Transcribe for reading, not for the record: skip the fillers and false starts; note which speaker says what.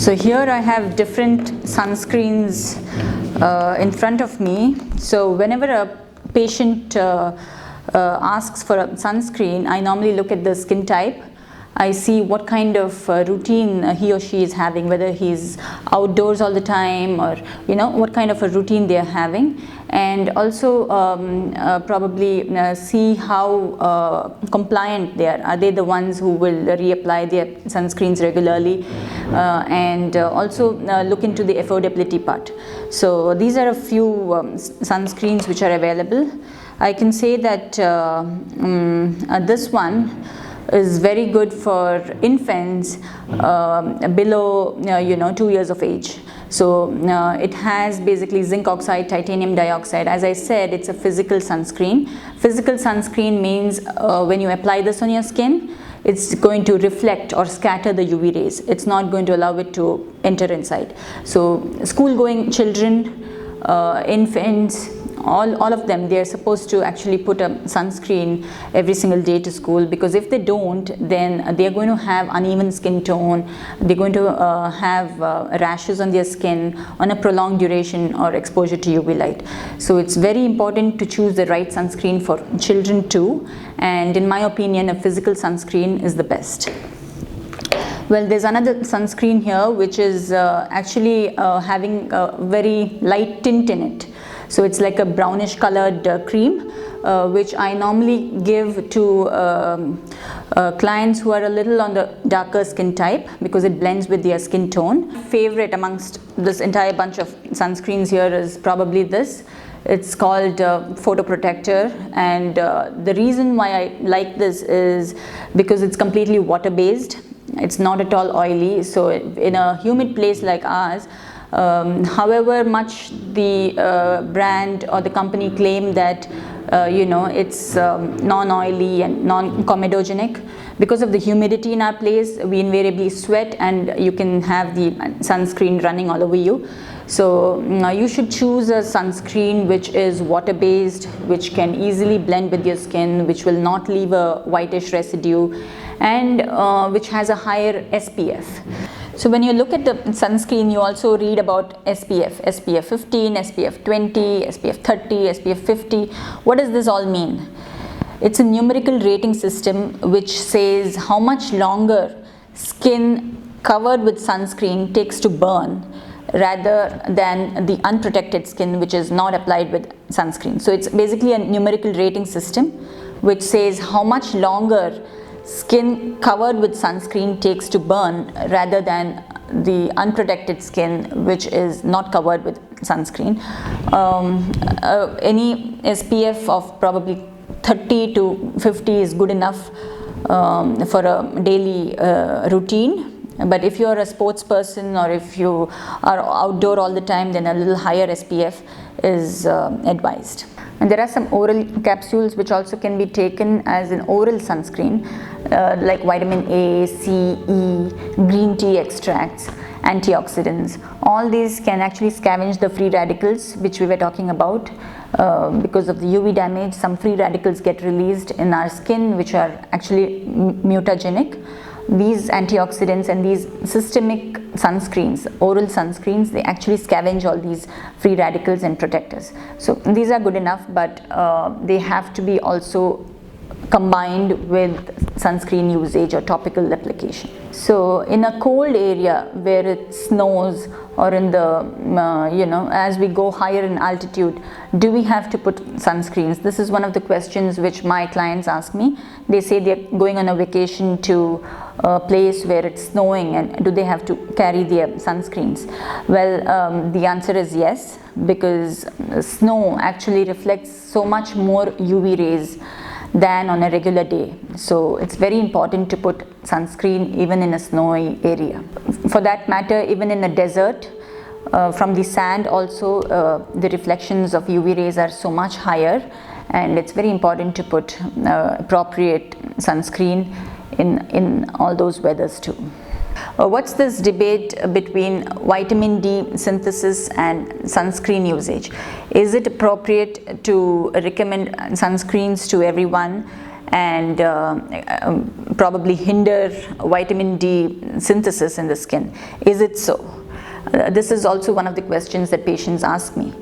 Speaker 1: So here I have different sunscreens in front of me. So whenever a patient asks for a sunscreen, I normally look at the skin type. I see what kind of routine he or she is having, whether he's outdoors all the time, or what kind of a routine they are having, and also probably see how compliant they are. Are they the ones who will reapply their sunscreens regularly, and also look into the affordability part. So these are a few sunscreens which are available. I can say that this one is very good for infants below 2 years of age. So it has basically zinc oxide, titanium dioxide. As I said, it's a physical sunscreen. Physical sunscreen means when you apply this on your skin, it's going to reflect or scatter the UV rays. It's not going to allow it to enter inside. So school going children, infants, all of them, they are supposed to actually put a sunscreen every single day to school, because if they don't, then they are going to have uneven skin tone. They're going to have rashes on their skin on a prolonged duration or exposure to UV light. So it's very important to choose the right sunscreen for children too, and in my opinion, a physical sunscreen is the best. Well, there's another sunscreen here which is actually having a very light tint in it. So it's like a brownish colored cream, which I normally give to clients who are a little on the darker skin type, because it blends with their skin tone. Favorite amongst this entire bunch of sunscreens here is probably this. It's called Photo Protector, and the reason why I like this is because it's completely water-based. It's not at all oily. So in a humid place like ours, however much the brand or the company claim that it's non-oily and non-comedogenic, because of the humidity in our place, we invariably sweat and you can have the sunscreen running all over you. So you should choose a sunscreen which is water-based, which can easily blend with your skin, which will not leave a whitish residue, and which has a higher SPF. So when you look at the sunscreen, you also read about SPF, SPF 15, SPF 20, SPF 30, SPF 50. What does this all mean? It's a numerical rating system which says how much longer skin covered with sunscreen takes to burn, rather than the unprotected skin which is not applied with sunscreen. So it's basically a numerical rating system which says how much longer skin covered with sunscreen takes to burn, rather than the unprotected skin which is not covered with sunscreen. Any SPF of probably 30 to 50 is good enough for a daily routine. But if you are a sports person, or if you are outdoor all the time, then a little higher SPF is advised. And there are some oral capsules which also can be taken as an oral sunscreen, like vitamin A, C, E, green tea extracts, antioxidants. All these can actually scavenge the free radicals which we were talking about. Because of the UV damage, some free radicals get released in our skin which are actually mutagenic. These antioxidants and these systemic sunscreens, oral sunscreens, they actually scavenge all these free radicals and protect us. So these are good enough, but they have to be also combined with sunscreen usage or topical application. So in a cold area where it snows, or in the as we go higher in altitude, do we have to put sunscreens? This is one of the questions which my clients ask me. They say they're going on a vacation to a place where it's snowing, and do they have to carry their sunscreens? Well, the answer is yes, because snow actually reflects so much more UV rays than on a regular day. So it's very important to put sunscreen even in a snowy area. For that matter, even in a desert, from the sand also, the reflections of UV rays are so much higher, and it's very important to put appropriate sunscreen in all those weathers too. What's this debate between vitamin D synthesis and sunscreen usage? Is it appropriate to recommend sunscreens to everyone? and probably hinder vitamin D synthesis in the skin. Is it so? This is also one of the questions that patients ask me.